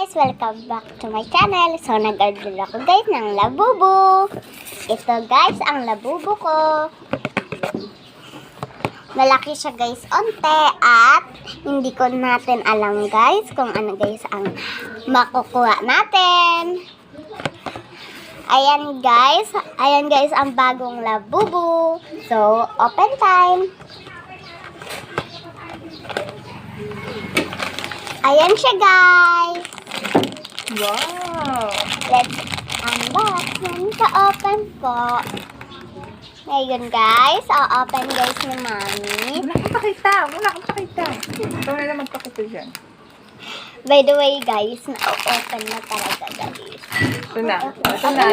guys! Welcome back to my channel. So, nag-order ako guys ng labubu. Ito guys, ang labubu ko. Malaki siya guys, onte. At hindi ko natin alam guys kung ano guys ang makukuha natin. Ayan guys ang bagong labubu. So, open time. Ayan siya, guys. Wow! Let's unbox. Yan, ka-open po. Ngayon, guys. O-open, guys, ni Mami. Wala kang pakita. Ikaw na lang magpakita dyan. By the way, guys, na-open na talaga, guys. Ito na. Ako na.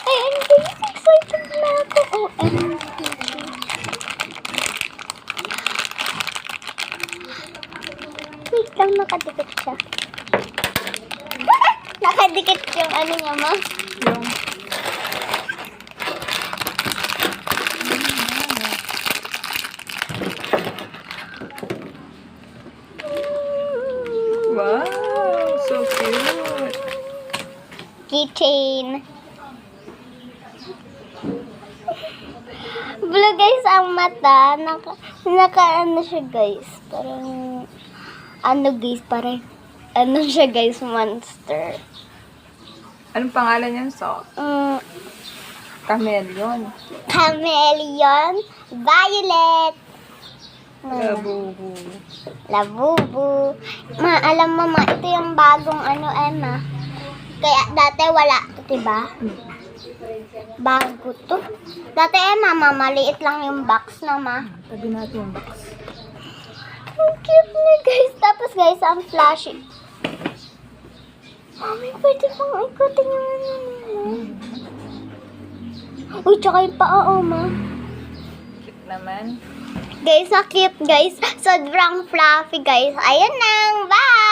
Ayan, guys. Excited na ako. OMG. Wait lang, nakadikit siya. Nakadikit yung ano niya, ma. Yung... Wow! So cute! Keychain. Blue guys ang mata. Naka ano siya guys. Parang ano guys, parang ano siya guys, monster. Anong pangalan niyan, Sok? Chameleon. Chameleon Violet. Labubu. Labubu. Ma, alam mo ma, ito yung bagong ano, Emma. Kaya dati wala to, diba? Bago to. Dati Emma, maliit lang yung box na ma. Tabi natin yung box. Ang cute niya guys. Tapos guys, ang flashy. Mami, pwede pang ikutin yung ano nila. Uy, tsaka yung paa, ma. Cute naman. Guys, ang cute guys. Sobrang fluffy guys. Ayan lang. Bye!